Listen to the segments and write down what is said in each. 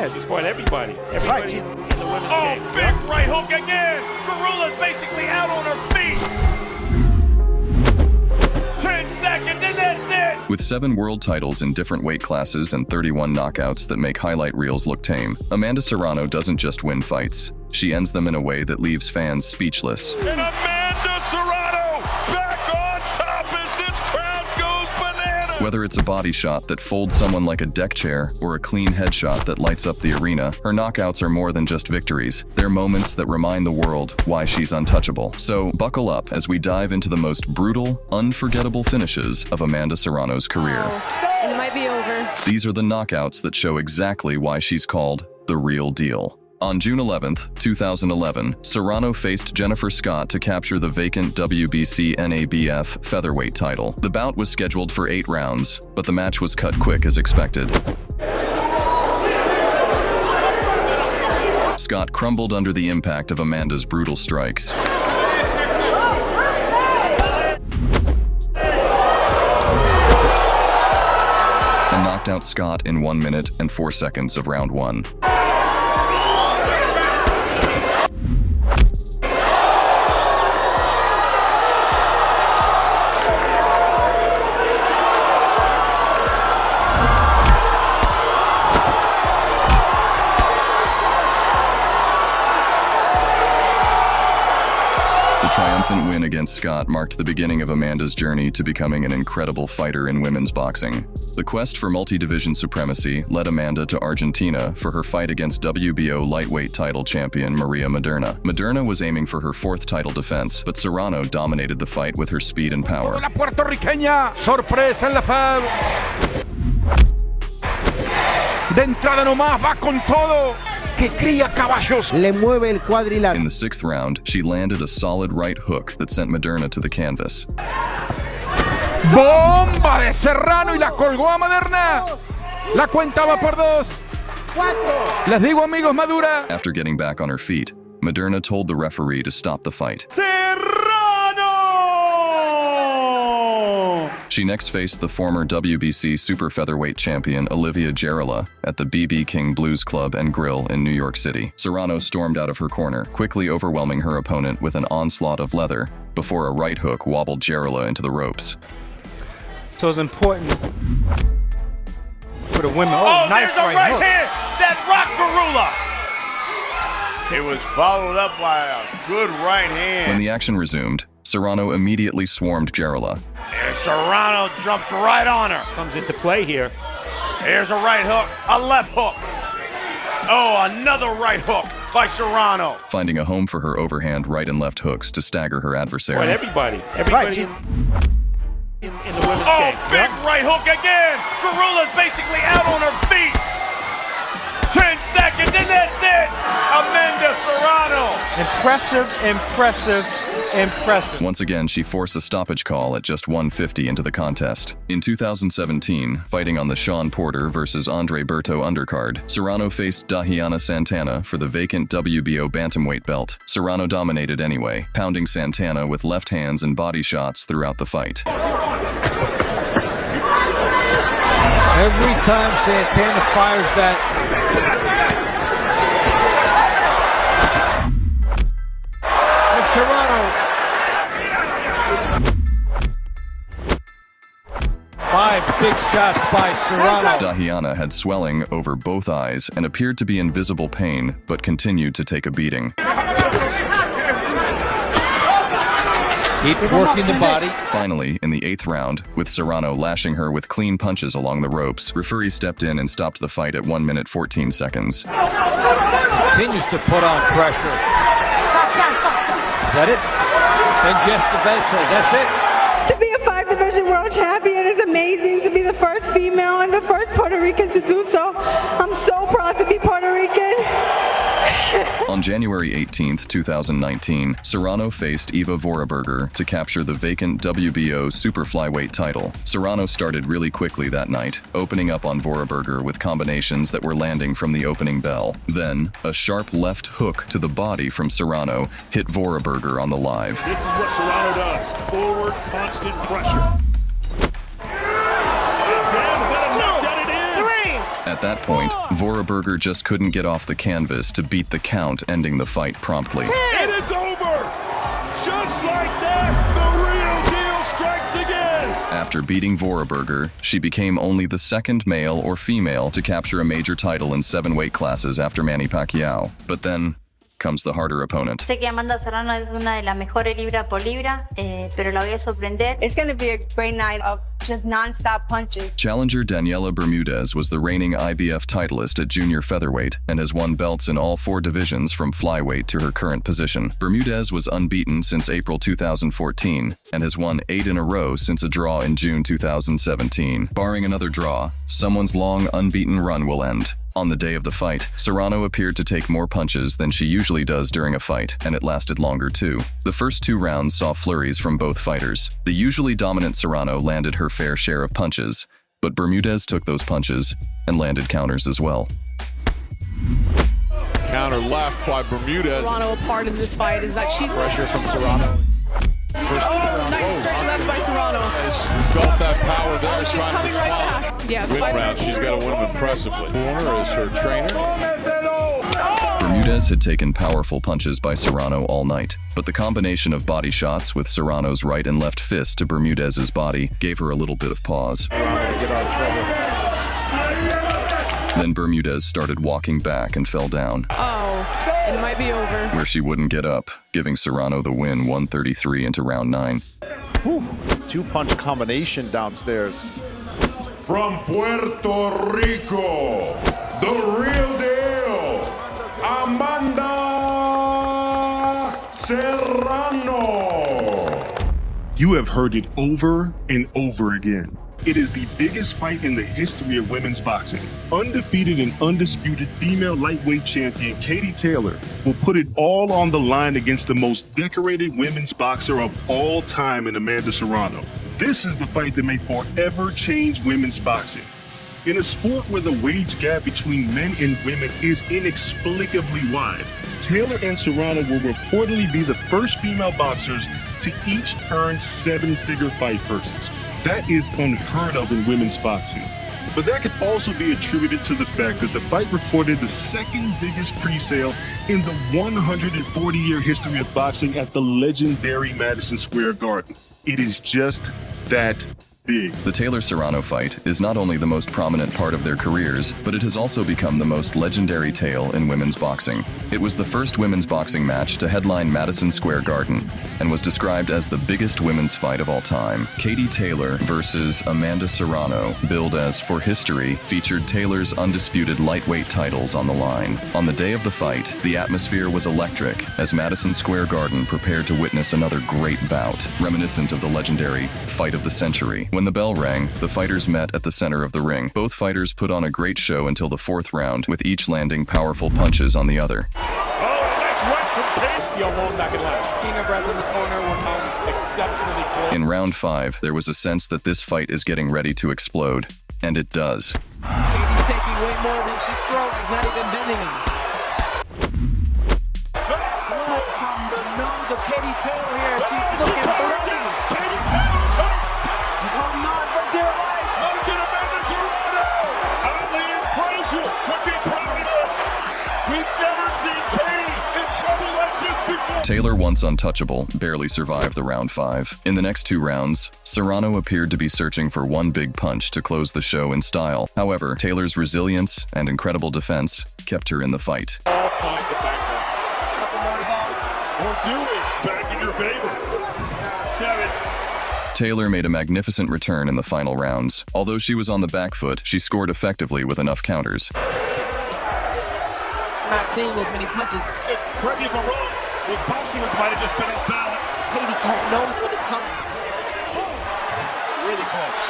Yeah, she's fought everybody. Everybody in the women's game. Big right hook again. Gorilla's basically out on her feet. 10 seconds and that's it. With 7 world titles in different weight classes and 31 knockouts that make highlight reels look tame, Amanda Serrano doesn't just win fights. She ends them in a way that leaves fans speechless. And Amanda Serrano back on top as this crowd goes bananas. Whether it's a body shot that folds someone like a deck chair or a clean headshot that lights up the arena, her knockouts are more than just victories. They're moments that remind the world why she's untouchable. So buckle up as we dive into the most brutal, unforgettable finishes of Amanda Serrano's career. It might be over. These are the knockouts that show exactly why she's called the real deal. On June 11th, 2011, Serrano faced Jennifer Scott to capture the vacant WBC NABF featherweight title. The bout was scheduled for 8 rounds, but the match was cut quick as expected. Scott crumbled under the impact of Amanda's brutal strikes. And knocked out Scott in 1 minute and 4 seconds of round 1. The triumphant win against Scott marked the beginning of Amanda's journey to becoming an incredible fighter in women's boxing. The quest for multi-division supremacy led Amanda to Argentina for her fight against WBO lightweight title champion Maria Maderna. Maderna was aiming for her 4th title defense, but Serrano dominated the fight with her speed and power. La puertorriqueña, sorpresa en la FAB. De entrada nomás, va con todo. Que cría caballos. Le mueve el cuadrilátero. In the 6th round, she landed a solid right hook that sent Maderna to the canvas. Bomba de Serrano y la colgó a Maderna. La cuenta va por 2. Les digo, amigos, Madura. After getting back on her feet, Maderna told the referee to stop the fight. Serrano! She next faced the former WBC super featherweight champion Olivia Jarilla at the BoxingKing Blues Club and Grill in New York City. Serrano stormed out of her corner, quickly overwhelming her opponent with an onslaught of leather before a right hook wobbled Jarilla into the ropes. So it's important for the women. Nice there's a right hand that rocked Gorilla. It was followed up by a good right hand. When the action resumed, Serrano immediately swarmed Jarilla. And Serrano jumps right on her. Comes into play here. Here's a right hook, a left hook. Oh, another right hook by Serrano. Finding a home for her overhand right and left hooks to stagger her adversary. Fought everybody. Everybody in the women's game. Big right hook again. Gorilla's basically out on her feet. 10 seconds and that's it. Amanda Serrano. Impressive. Once again, she forced a stoppage call at just 150 into the contest. In 2017, fighting on the Sean Porter versus Andre Berto undercard, Serrano faced Daniela Santana for the vacant WBO bantamweight belt. Serrano dominated anyway, pounding Santana with left hands and body shots throughout the fight. Every time Santana fires that. And Serrano. 5 big shots by Serrano. Daniela had swelling over both eyes and appeared to be in visible pain, but continued to take a beating. Keep working the body. Finally, in the 8th round, with Serrano lashing her with clean punches along the ropes, referee stepped in and stopped the fight at 1 minute 14 seconds. Continues to put on pressure. Is that it? Then Jeff DeBez says, that's it. To be a 5-division world champion is amazing. To be the first female and the first Puerto Rican to do so. I'm so proud to be Puerto Rican. On January 18th, 2019, Serrano faced Eva Vorarlberger to capture the vacant WBO super flyweight title. Serrano started really quickly that night, opening up on Vorarlberger with combinations that were landing from the opening bell. Then, a sharp left hook to the body from Serrano hit Vorarlberger on the live. This is what Serrano does. Forward, constant pressure. Damn, is that enough? That it is. At that point, Vorarlberger just couldn't get off the canvas to beat the count, ending the fight promptly. It is over! Just like that, the real deal strikes again! After beating Vorarlberger, she became only the second male or female to capture a major title in 7 weight classes after Manny Pacquiao. But then comes the harder opponent. Sé que Amanda Serrano es una de las mejores libra por libra, pero la voy a sorprender. It's going to be a great night of just non-stop punches. Challenger Daniela Bermudez was the reigning IBF titleist at junior featherweight and has won belts in all 4 divisions from flyweight to her current position. Bermudez was unbeaten since April 2014 and has won 8 in a row since a draw in June 2017. Barring another draw, someone's long unbeaten run will end. On the day of the fight, Serrano appeared to take more punches than she usually does during a fight, and it lasted longer too. The first 2 rounds saw flurries from both fighters. The usually dominant Serrano landed her fair share of punches, but Bermudez took those punches and landed counters as well. Counter left by Bermudez. Serrano apart in this fight is that she's Pressure from Serrano. nice straight left by Serrano. Felt that power there. She's coming right back. Yes, Win round, she's got to win them impressively. Corner is her trainer. Bermudez had taken powerful punches by Serrano all night, but the combination of body shots with Serrano's right and left fist to Bermudez's body gave her a little bit of pause. Then Bermudez started walking back and fell down. Oh, it might be over. Where she wouldn't get up, giving Serrano the win 133 into round 9. 2-punch combination downstairs. From Puerto Rico, the real deal, Amanda Serrano. You have heard it over and over again. It is the biggest fight in the history of women's boxing. Undefeated and undisputed female lightweight champion Katie Taylor will put it all on the line against the most decorated women's boxer of all time in Amanda Serrano. This is the fight that may forever change women's boxing. In a sport where the wage gap between men and women is inexplicably wide, Taylor and Serrano will reportedly be the first female boxers to each earn 7-figure fight purses. That is unheard of in women's boxing. But that could also be attributed to the fact that the fight recorded the second biggest pre-sale in the 140-year history of boxing at the legendary Madison Square Garden. It is just that big. The Taylor-Serrano fight is not only the most prominent part of their careers, but it has also become the most legendary tale in women's boxing. It was the first women's boxing match to headline Madison Square Garden and was described as the biggest women's fight of all time. Katie Taylor versus Amanda Serrano, billed as For History, featured Taylor's undisputed lightweight titles on the line. On the day of the fight, the atmosphere was electric as Madison Square Garden prepared to witness another great bout, reminiscent of the legendary Fight of the Century. When the bell rang, the fighters met at the center of the ring. Both fighters put on a great show until the 4th round, with each landing powerful punches on the other. Oh, nice right from Katie. See how long that can last. Taking a breath in the corner when Holmes exceptionally close. In round 5, there was a sense that this fight is getting ready to explode, and it does. Katie's taking way more than she's throwing. He's not even bending him. Blood from the nose of Katie Taylor here. She's looking bloody. Katie Taylor's hurt. He's holding on for dear life. Look at Amanda Serrano. Ali and Frazier would be proud of this. We've never seen Katie in trouble like this before. Taylor, once untouchable, barely survived the round 5. In the next 2 rounds, Serrano appeared to be searching for one big punch to close the show in style. However, Taylor's resilience and incredible defense kept her in the fight. All kinds of backup. Or do it. Back in your favor. 7. Taylor made a magnificent return in the final rounds. Although she was on the back foot, she scored effectively with enough counters. I'm not seeing as many punches. Correct me if I'm wrong. Those boxing might have just been off balance. Katie knows when it's coming. Really close.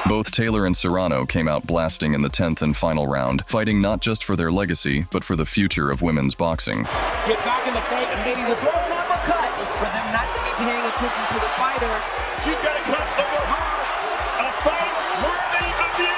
Both Taylor and Serrano came out blasting in the 10th and final round, fighting not just for their legacy, but for the future of women's boxing. Get back in the fight and maybe the throw an uppercut. It's for them not to be paying attention to the fighter. She's got a cut over her. A fight worthy of the...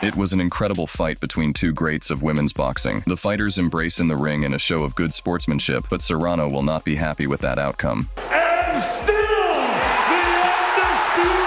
It was an incredible fight between two greats of women's boxing. The fighters embrace in the ring in a show of good sportsmanship, but Serrano will not be happy with that outcome. And still, the undisputed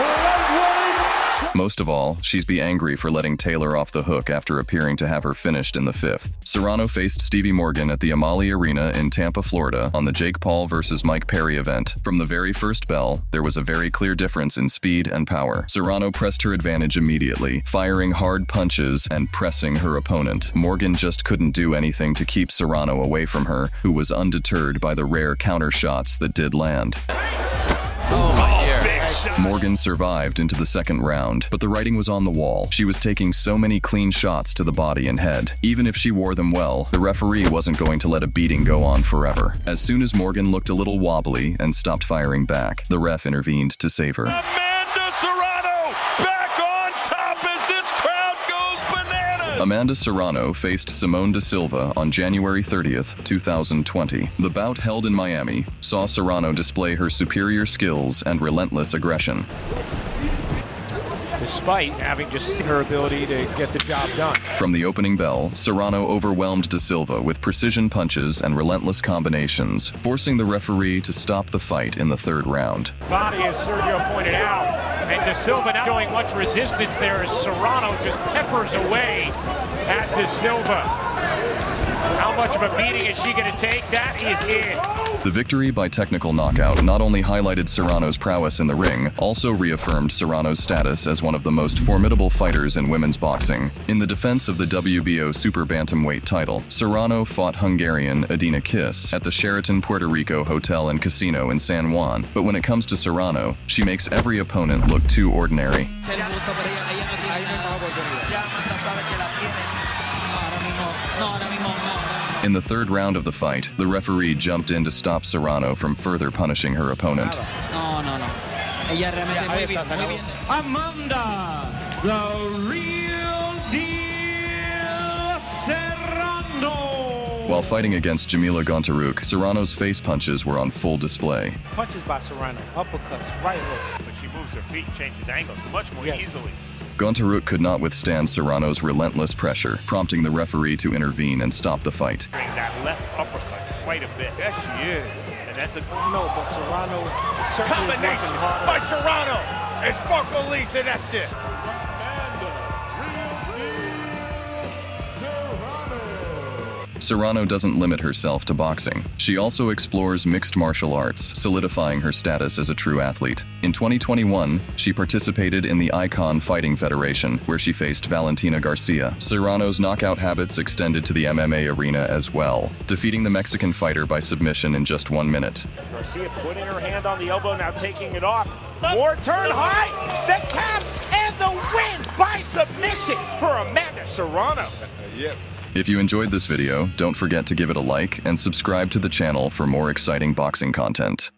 lightweight. Most of all, she's be angry for letting Taylor off the hook after appearing to have her finished in the 5th. Serrano faced Stevie Morgan at the Amalie Arena in Tampa, Florida, on the Jake Paul vs. Mike Perry event. From the very first bell, there was a very clear difference in speed and power. Serrano pressed her advantage immediately, firing hard punches and pressing her opponent. Morgan just couldn't do anything to keep Serrano away from her, who was undeterred by the rare counter shots that did land. Oh my dear. Morgan survived into the 2nd round, but the writing was on the wall. She was taking so many clean shots to the body and head. Even if she wore them well, the referee wasn't going to let a beating go on forever. As soon as Morgan looked a little wobbly and stopped firing back, the ref intervened to save her. Amanda Serrano back on top as this crowd goes bananas. Amanda Serrano faced Simone da Silva on January 30th, 2020. The bout held in Miami saw Serrano display her superior skills and relentless aggression. Despite having just seen her ability to get the job done. From the opening bell, Serrano overwhelmed da Silva with precision punches and relentless combinations, forcing the referee to stop the fight in the 3rd round. Body, as Sergio pointed out, and da Silva not showing much resistance there as Serrano just peppers away at da Silva. How much of a beating is she going to take? That is it. The victory by technical knockout not only highlighted Serrano's prowess in the ring, also reaffirmed Serrano's status as one of the most formidable fighters in women's boxing. In the defense of the WBO super bantamweight title, Serrano fought Hungarian Adina Kiss at the Sheraton Puerto Rico Hotel and Casino in San Juan. But when it comes to Serrano, she makes every opponent look too ordinary. In the 3rd round of the fight, the referee jumped in to stop Serrano from further punishing her opponent. Amanda, the real deal Serrano. While fighting against Jamila Gontaruk, Serrano's face punches were on full display. Punches by Serrano, uppercuts, right hooks. But she moves her feet, changes angles much more easily. Gontaruk could not withstand Serrano's relentless pressure, prompting the referee to intervene and stop the fight. That left uppercut quite a bit. Yes, she is. And that's a but Serrano combination by Serrano. It's Marco Lise, and that's it. Serrano doesn't limit herself to boxing. She also explores mixed martial arts, solidifying her status as a true athlete. In 2021, she participated in the Icon Fighting Federation, where she faced Valentina Garcia. Serrano's knockout habits extended to the MMA arena as well, defeating the Mexican fighter by submission in just 1 minute. Garcia putting her hand on the elbow, now taking it off. More turn high, the tap, and the win by submission for Amanda Serrano. Yes. If you enjoyed this video, don't forget to give it a like and subscribe to the channel for more exciting boxing content.